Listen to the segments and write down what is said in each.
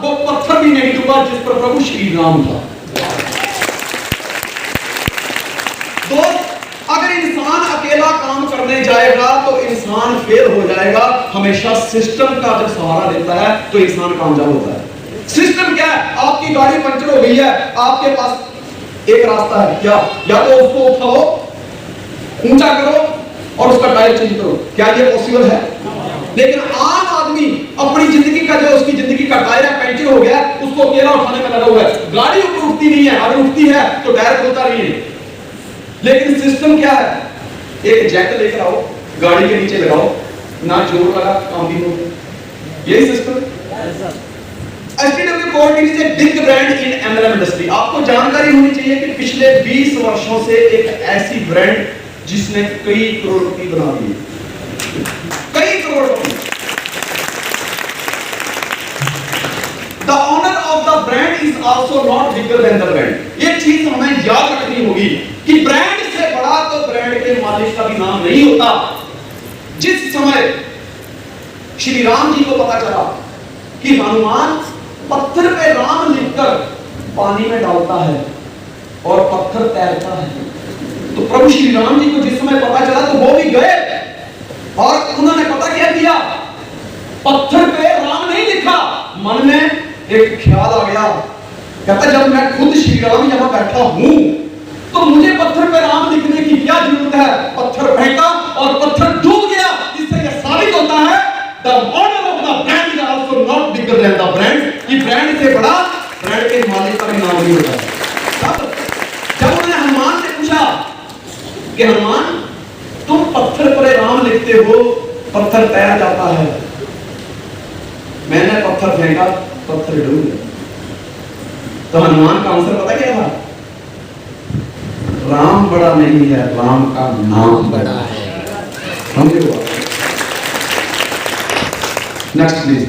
वो पत्थर भी नहीं डूबा जिस पर प्रभु श्री राम था। दोस्त, अगर इंसान अकेला काम करने जाएगा तो इंसान फेल हो जाएगा। हमेशा सिस्टम का जब सहारा लेता है तो इंसान कामयाब होता है। सिस्टम क्या है? आपकी गाड़ी पंचर हो गई है, आपके पास एक रास्ता है, क्या? या तो उसको उठाओ, ऊंचा करो और उसका टायर चेंज करो। क्या ये पॉसिबल है? लेकिन आम आदमी अपनी जिंदगी का जो उसकी जिंदगी का टायर है पंचर हो गया, उसको अकेला उठाने में लगा हुआ है। गाड़ी ऊपर उठती नहीं है, अगर उठती है तो टायर खुलता नहीं है। लेकिन सिस्टम क्या है? एक जैक लेकर आओ, गाड़ी के नीचे लगाओ, ना जोर लगा, काम भी हो गया। यही सिस्टम है। STW Coatings is a big brand in MLM industry. आपको जानकारी होनी चाहिए कि पिछले 20 वर्षों से एक ऐसी ब्रांड जिसने कई करोड़ रुपए बना दिए, कई करोड़ रुपए। The owner of the brand is also not bigger than the brand। ये चीज हमें याद रखनी होगी कि ब्रांड से बड़ा तो ब्रांड के मालिक का भी नाम नहीं होता। जिस समय श्री राम जी को पता चला कि हनुमान पत्थर पे राम लिखकर पानी में डालता है और पत्थर तैरता है, तो प्रभु श्री राम जी को जिस समय पता चला तो वो भी गए और उन्होंने पता क्या किया? पत्थर पे राम नहीं लिखा। मन में एक ख्याल आ गया, कहता जब मैं खुद श्री राम यहां बैठा हूं तो मुझे पत्थर पे राम लिखने की क्या जरूरत है? पत्थर फेंका और पत्थर डूब गया। इससे यह साबित होता है the owner of the brand is also not bigger than the brand। ये ब्रांड से बड़ा ब्रांड के मालिक का भी नाम नहीं होता। तब जब उन्होंने हनुमान से पूछा कि हनुमान तुम पत्थर पर राम लिखते हो, पत्थर तैर जाता है, मैंने पत्थर फेंका, पत्थर डूब गया। तो हनुमान का आंसर पता क्या था? राम बड़ा नहीं है, राम का नाम बड़ा है। समझे? Next please.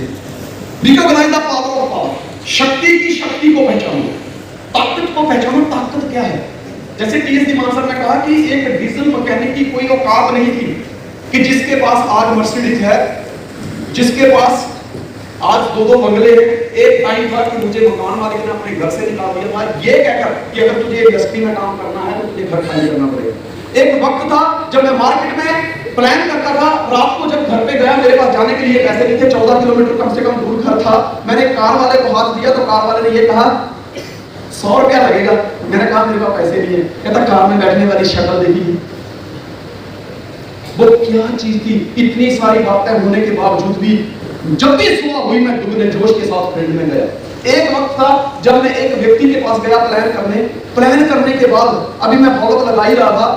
Recognize the power of power. शक्ति की शक्ति को पहचानो, ताकत को पहचानो। ताकत क्या है? जैसे TS दिमान सर ने कहा कि एक डीजल मैकेनिक की कोई औकात नहीं थी कि जिसके पास आज मर्सिडीज है, जिसके पास आज 2-2 बंगले हैं। एक टाइम था कि मुझे मकान मालिक ने अपने घर से निकाल दिया था ये कहकर कि अगर तुझे इंडस्ट्री में काम करना है तो तुझे घर खाली करना पड़ेगा। एक वक्त था जब मैं मार्केट में प्लान करता था, रात को जब घर पे गया, मेरे पास जाने के लिए पैसे नहीं थे, 14 किलोमीटर कम से कम दूर घर था। मैंने कार वाले को हाथ दिया तो कार वाले ने ये कहा 100 रुपया लगेगा। मैंने कहा मेरे पास पैसे नहीं है। कहता कार में बैठने वाली शक्ल देखी, वो क्या चीज थी? इतनी सारी बातें होने के बावजूद भी जब भी सुबह हुई मैं दुगने जोश के साथ फील्ड में गया। एक वक्त था जब मैं एक व्यक्ति के पास गया प्लान करने के बाद अभी मैं फॉलोअप लगा ही रहा था,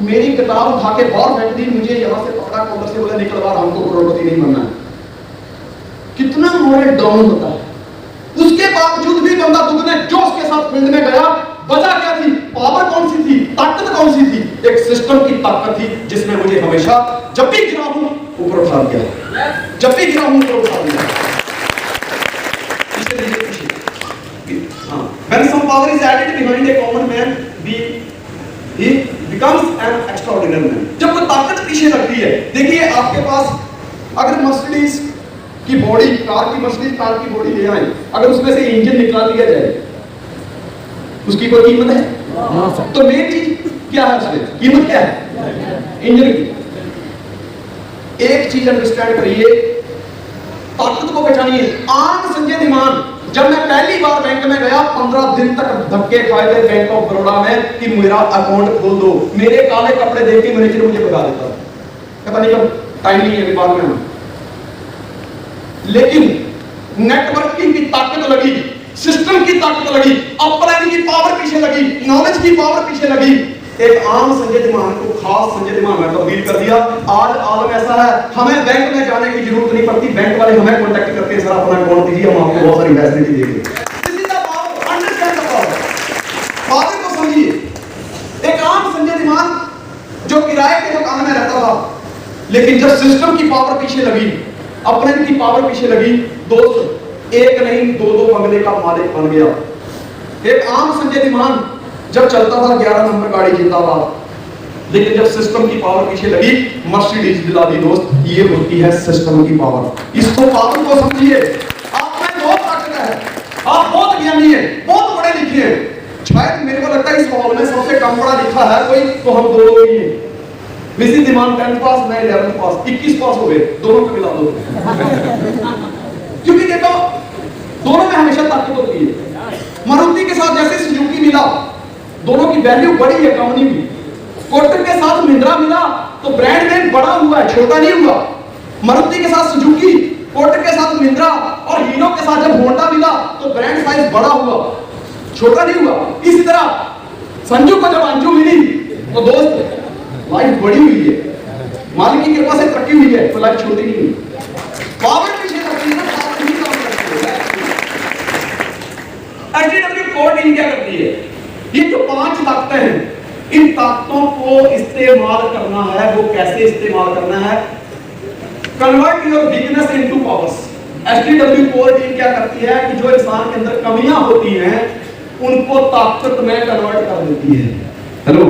मेरी किताब उठा के बाहर फेंक दी, मुझे यहां से पकड़ा, कॉलर से बोला निकल बाहर, हमको करोड़पति नहीं बनना है। कितना मोरल डाउन होता है। उसके बावजूद भी बंदा दुगने जोश के साथ फील्ड में गया। वजह क्या थी? पावर कौन सी थी? ताकत कौन सी थी? एक सिस्टम की ताकत थी जिसने मुझे हमेशा जब भी गिरा हूं ऊपर उठा दिया, जब भी गिरा हूं ऊपर उठा दिया। When some power is added behind a common man, he becomes an extraordinary man। जब कोई ताकत पीछे लगती है, देखिए आपके पास अगर मर्सिडीज की बॉडी, मर्सिडीज कार की बॉडी ले आए, अगर उसमें से इंजन निकाल दिया जाए, उसकी कोई कीमत है? तो मेन चीज क्या है उसमें? कीमत क्या है? इंजन की। एक चीज अंडरस्टैंड करिए, ताकत को पहचानिए। आम संजय धीमान, जब मैं पहली बार बैंक में गया, 15 दिन तक धक्के खाए थे बैंक ऑफ बड़ौदा में कि मेरा अकाउंट खोल दो। मेरे काले कपड़े देख के मैनेजर मुझे भगा देता, कहता नहीं कब टाइम नहीं है, बाद में। लेकिन नेटवर्किंग की ताकत लगी, सिस्टम की ताकत लगी, अपलाइन की पावर पीछे लगी, नॉलेज की पावर पीछे लगी। एक आम संजय धीमान को खास संजय धीमान में तब्दील कर दिया। आज आलम ऐसा है, हमें बैंक में जाने की जरूरत नहीं पड़ती, बैंक वाले हमें कांटेक्ट करते हैं, सर अपना अकाउंट दीजिए, हम आपको बहुत सारी फैसिलिटी देंगे। This is the power, understand the power. Power को समझिए। एक आम संजय धीमान जो किराए के मकान में रहता था, लेकिन जब सिस्टम की पावर पीछे लगी, अपने की पावर पीछे लगी, दोस्त एक नहीं 2-2 बंगले का मालिक बन गया। एक आम संजय धीमान जब चलता था 11 नंबर गाड़ी जिंदाबाद, लेकिन जब सिस्टम की पावर पीछे लगी, मर्सिडीज दिला दी। दोस्त ये होती है सिस्टम की पावर। इसको पावर को समझिए। आप में बहुत ताकत है, आप बहुत ज्ञानी हैं, बहुत पढ़े लिखे हैं, शायद मेरे को लगता है इस हॉल में सबसे कम पढ़ा लिखा है कोई तो हम दो लोग ही हैं। मिसिस ईमान 10th पास, मैं 11th पास, 21 पास हो गए, दोनों को मिला दो। क्योंकि देखो दोनों में हमेशा ताकत होती है। मारुति के साथ जैसे सुजुकी मिला, दोनों की वैल्यू बड़ी है कंपनी में। कोटक के साथ महिंद्रा मिला तो ब्रांड नेम बड़ा हुआ है, छोटा नहीं हुआ। मारुति के साथ सुजुकी, कोटक के साथ महिंद्रा और हीरो के साथ जब होंडा मिला तो ब्रांड साइज बड़ा हुआ, छोटा नहीं हुआ। इसी तरह संजू को जब अंजू मिली तो दोस्त लाइफ बड़ी हुई है, मालिक की कृपा से तरक्की हुई है, तो लाइफ छोटी नहीं हुई। पावर पीछे लगती है ना, पावर नहीं काम करती है। एचडीडब्ल्यू कोर टीम क्या करती है? ये जो 5 ताकतें हैं, इन ताकतों को इस्तेमाल करना है। वो कैसे इस्तेमाल करना है? Convert your weakness into powers. HDW core team क्या करती है कि जो इंसान के अंदर कमियां होती हैं उनको ताकत में कन्वर्ट कर देती है। हेलो,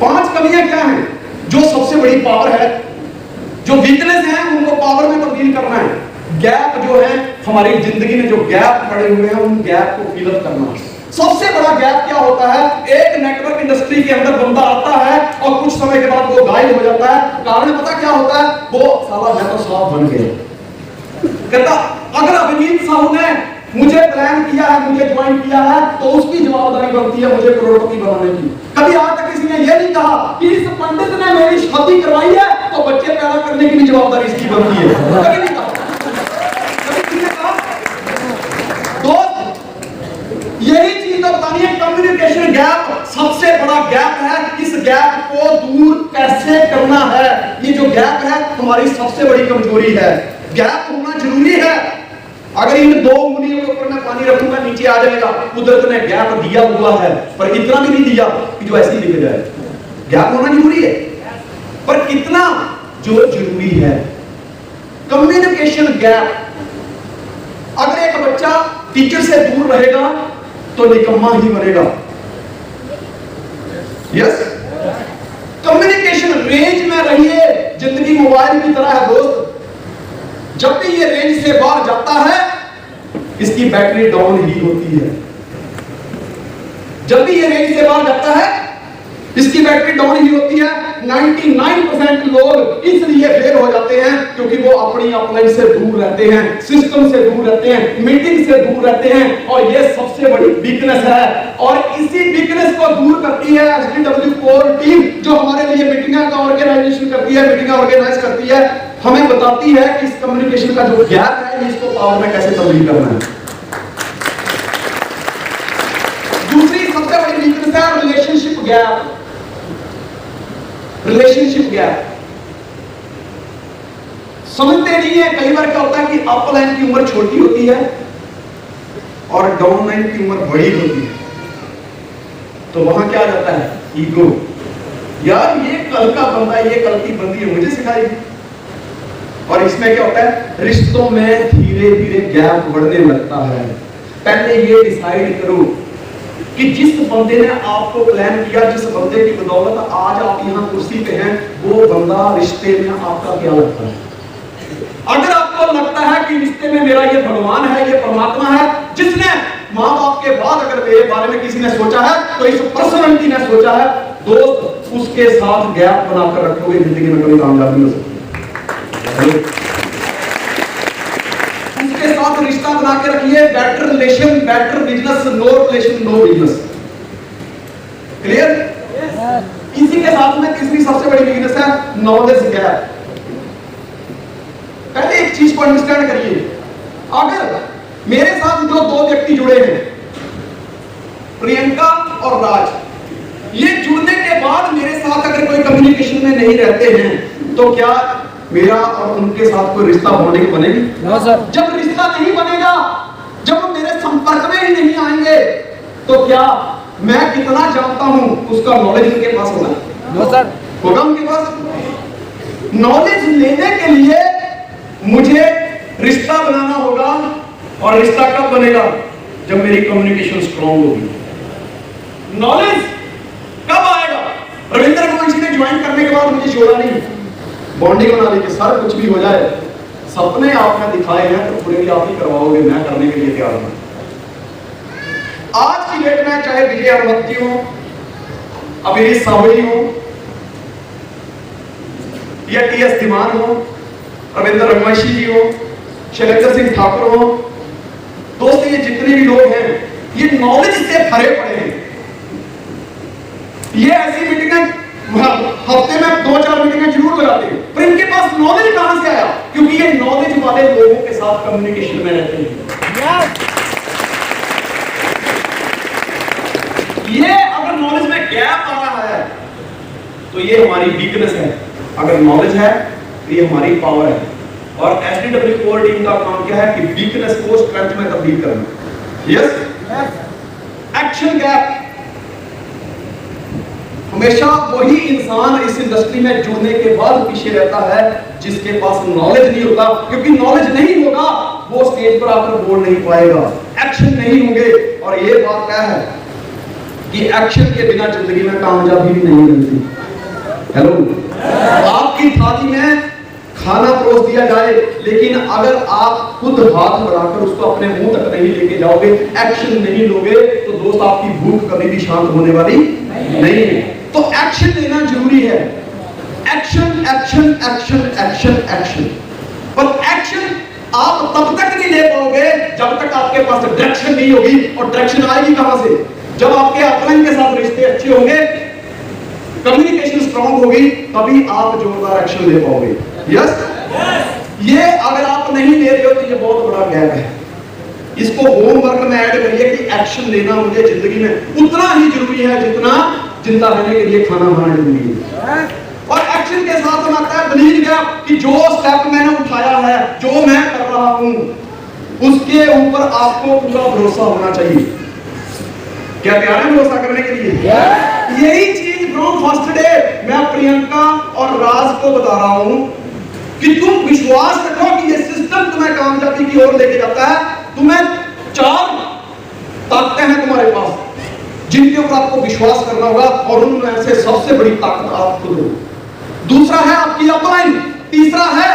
5 कमियां क्या हैं? जो सबसे बड़ी पावर है, जो वीकनेस है उनको पावर में तब्दील करना है। गैप जो है हमारी जिंदगी में, जो गैप पड़े हुए हैं उन गैप को फिल अप करना है। सबसे बड़ा गैप क्या होता है? एक नेटवर्क इंडस्ट्री के अंदर बंदा आता है और कुछ समय के बाद वो गायब हो जाता है। कारण पता क्या होता है? वो साला मैं तो साफ बन गया। कहता अगर अभिनीत साहू ने मुझे प्लान किया है, मुझे ज्वाइन किया है, तो उसकी जवाबदारी बनती है मुझे करोड़पति बनाने की। कभी आज तक किसी ने यह नहीं कहा कि इस पंडित ने मेरी शादी करवाई है तो बच्चे पैदा करने की भी जवाबदारी इसकी बनती है। कभी नहीं कहा, कभी किसी ने कहा? दोस्त यही चीज तो बतानी है। कम्युनिकेशन गैप सबसे बड़ा गैप है। इस गैप को दूर कैसे करना है? ये जो गैप है हमारी सबसे बड़ी कमजोरी है। गैप होना जरूरी है। अगर इन 2 उंगलियों के ऊपर मैं पानी रखूंगा नीचे आ जाएगा। कुदरत ने गैप दिया हुआ है, पर इतना भी नहीं दिया कि जो ऐसे ही दिख जाए। गैप होना जरूरी है, पर कितना जो जरूरी है। Communication gap. अगर एक बच्चा टीचर से दूर रहेगा तो निकम्मा ही बनेगा। यस, कम्युनिकेशन रेंज में रहिए। जिंदगी मोबाइल की तरह है दोस्त। जब भी ये रेंज से बाहर जाता है इसकी बैटरी डाउन ही होती है। जब भी ये रेंज से बाहर जाता है इसकी बैटरी डाउन ही होती है। 99% लोग इसलिए फेल हो जाते हैं क्योंकि वो अपनी अपलाइन से दूर रहते हैं, सिस्टम से दूर रहते हैं, मीटिंग से दूर रहते हैं। और ये सबसे बड़ी वीकनेस है। और इसी वीकनेस को दूर करती है एचडीडब्ल्यू कोर टीम, जो हमारे लिए मीटिंग का ऑर्गेनाइजेशन करती है, मीटिंग ऑर्गेनाइज करती है, हमें बताती है कि इस कम्युनिकेशन का जो गैप है इसको पावर में कैसे तब्दील करना है। दूसरी सबसे बड़ी वीकनेस है रिलेशनशिप गैप। रिलेशनशिप गैप समझते नहीं है। कई बार क्या होता है कि अप लाइन की उम्र छोटी होती है और डाउन लाइन की उम्र बड़ी होती है, तो वहां क्या आ जाता है? ईगो। यार ये कल का बंदा, ये कल की बंदी है, मुझे सिखाएगी। और इसमें क्या होता है? रिश्तों में धीरे धीरे गैप बढ़ने लगता है। पहले ये डिसाइड करो कि जिस बंदे ने आपको प्लान किया, जिस बंदे की बदौलत आज आप यहाँ कुर्सी पे हैं, वो बंदा रिश्ते में आपका क्या लगता है? अगर आपको लगता है कि रिश्ते में मेरा ये भगवान है, ये परमात्मा है, जिसने माँ बाप के बाद अगर मेरे बारे में किसी ने सोचा है तो इस पर्सनालिटी ने सोचा है, दोस्त उसके साथ गैप बनाकर रखोगे, जिंदगी में कभी कामयाबी हो सकती है। उसके साथ रिश्ता बना के रखिए। Better relation better business, no relation no business. Clear? इसी के साथ में तीसरी सबसे बड़ी वीकनेस है नॉलेज गैप। पहले एक चीज को अंडरस्टैंड करिए। अगर मेरे साथ जो 2 व्यक्ति जुड़े हैं, प्रियंका और राज, ये जुड़ने के बाद मेरे साथ अगर कोई कम्युनिकेशन में नहीं रहते हैं तो क्या मेरा और उनके साथ कोई रिश्ता बॉन्डिंग बनेगी? No sir. जब रिश्ता नहीं बनेगा, जब वो मेरे संपर्क में ही नहीं आएंगे, तो क्या मैं कितना जानता हूं उसका नॉलेज उनके पास होगा? No sir. होगा उनके पास? नॉलेज लेने के लिए मुझे रिश्ता बनाना होगा। और रिश्ता कब बनेगा? जब मेरी कम्युनिकेशन स्ट्रॉन्ग होगी। नॉलेज कब आएगा? रविंद्र गोविंद ने ज्वाइन करने के बाद मुझे छोड़ा नहीं, बॉन्डिंग बना ली कि सर कुछ भी हो जाए, सपने आपने दिखाए हैं तो पूरे भी आप ही करवाओगे, मैं करने के लिए तैयार हूं। आज की डेट में चाहे विजय अमृति हो, अभिनीत सावली हो, या टीएस धीमान हो, रविंद्र रघुवंशी जी हो, शैलेंद्र सिंह ठाकुर हो, दोस्तों ये जितने भी लोग हैं ये नॉलेज से भरे पड़े हैं। ये ऐसी मीटिंगें हफ्ते में 2-4 मीटिंगें जरूर लगाते हैं, पर इनके पास नॉलेज कहां से आया? क्योंकि ये नॉलेज वाले लोगों के साथ कम्युनिकेशन में रहते हैं। ये अगर नॉलेज में गैप आ रहा है तो ये हमारी वीकनेस है, अगर नॉलेज है तो ये हमारी पावर है। और एसडीडब्ल्यू कोर टीम का काम क्या है कि वीकनेस को स्ट्रेंथ में तब्दील करना। Yes, action gap. हमेशा वही इंसान इस इंडस्ट्री में जुड़ने के बाद पीछे रहता है जिसके पास नॉलेज नहीं होता, क्योंकि नॉलेज नहीं होगा वो स्टेज पर आकर बोल नहीं पाएगा, एक्शन नहीं होंगे। और ये बात क्या है कि एक्शन के बिना जिंदगी में कामयाबी भी नहीं मिलती। हेलो, आपकी थाली में खाना परोस दिया जाए, लेकिन अगर आप खुद हाथ बढ़ाकर उसको अपने मुंह तक नहीं लेके जाओगे, एक्शन नहीं लोगे, तो दोस्त आपकी भूख कभी भी शांत होने वाली नहीं है। तो एक्शन लेना जरूरी है। Action action action action action. पर एक्शन आप तब तक नहीं ले पाओगे जब तक आपके पास डायरेक्शन नहीं होगी। और डायरेक्शन आएगी कहां से? जब आपके अपलाइन के साथ रिश्ते अच्छे होंगे, कम्युनिकेशन स्ट्रांग होगी, तभी आप जोरदार एक्शन ले पाओगे। यस, ये अगर आप नहीं ले रहे हो तो ये बहुत बड़ा गैप है। इसको होमवर्क में ऐड करिए कि एक्शन लेना मुझे जिंदगी में उतना ही जरूरी है जितना जिंदा रहने के लिए खाना खाना जरूरी है। और एक्शन के साथ हम आता है बिलीव गैप, कि जो स्टेप मैंने उठाया है, जो मैं कर रहा हूं, उसके ऊपर आपको पूरा भरोसा होना चाहिए। क्या तैयार है भरोसा करने के लिए? यही चीज फ्रॉम फर्स्ट डे मैं प्रियंका और राज को बता रहा हूं कि तुम विश्वास रखो कि ये सिस्टम तुम्हें कामयाबी की ओर लेके जाता है। तुम्हें 4 ताकतें हैं तुम्हारे पास जिनके ऊपर आपको विश्वास करना होगा, और उनमें से सबसे बड़ी ताकत आप खुद हो। दूसरा है आपकी अपलाइन, तीसरा है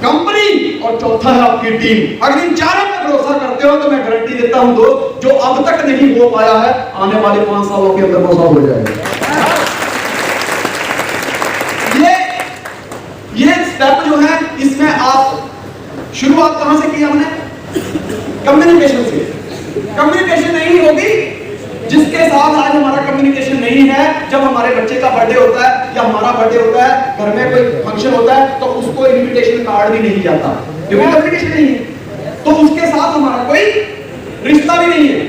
कंपनी, और चौथा है आपकी टीम। अगर इन चारों पर भरोसा करते हो तो मैं गारंटी देता हूं दोस्त, जो अब तक नहीं हो पाया है आने वाले 5 सालों के अंदर वो सब हो जाएगा। ये स्टेप जो है, इसमें आप शुरुआत कहां से की हमने? कम्युनिकेशन से। कम्युनिकेशन नहीं होगी जिसके साथ आज हमारा कम्युनिकेशन नहीं है। जब हमारे बच्चे का बर्थडे होता है या हमारा बर्थडे होता है, घर में कोई फंक्शन होता है, तो उसको इनविटेशन कार्ड भी नहीं जाता, क्योंकि कम्युनिकेशन नहीं है। तो उसके साथ हमारा कोई रिश्ता भी नहीं है,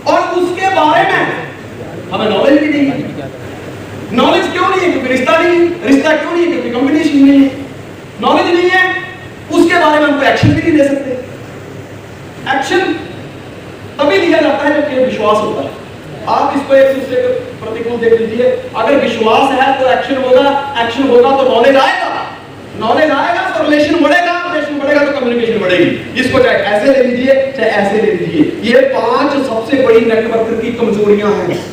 और उसके बारे में हमें नॉलेज भी नहीं है। नॉलेज क्यों नहीं है? क्योंकि रिश्ता नहीं है। रिश्ता क्यों नहीं है? क्योंकि कम्युनिकेशन नहीं है। नॉलेज नहीं है, उसके बारे में हम कोई एक्शन भी नहीं ले सकते। एक्शन तभी लिया जाता है जब विश्वास होता है। आप इसको एक दूसरे के प्रतिकूल देख लीजिए। अगर विश्वास है तो एक्शन होगा, एक्शन होगा तो नॉलेज आएगा, नॉलेज आएगा तो रिलेशन बढ़ेगा, रिलेशन बढ़ेगा तो कम्युनिकेशन बढ़ेगी। इसको चाहे ऐसे ले लीजिए चाहे ऐसे ले लीजिए। ये 5 सबसे बड़ी नेटवर्क की कमजोरियां हैं।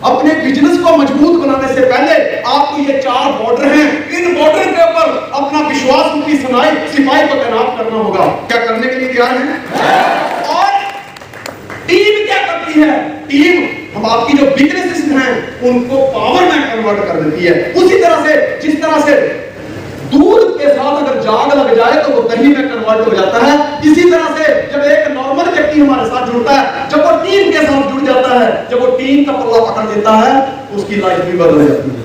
अपने बिजनेस को मजबूत बनाने से पहले आपको ये 4 बॉर्डर हैं, इन बॉर्डर के ऊपर अपना विश्वास की सिपाही को तैनात करना होगा। क्या करने के लिए तैयार हैं? और टीम क्या करती है? टीम हम आपकी जो वीकनेसेस हैं उनको पावर में कन्वर्ट कर देती है। उसी तरह से जिस तरह से दूध के साथ अगर जाग लग जाए तो वो दही में कन्वर्ट हो जाता है, इसी तरह से जब एक नॉर्मल व्यक्ति हमारे साथ जुड़ता है, जब वो टीम के साथ जुड़ जाता है, जब वो टीम का पल्ला पकड़ लेता है, उसकी लाइफ भी बदल जाती है।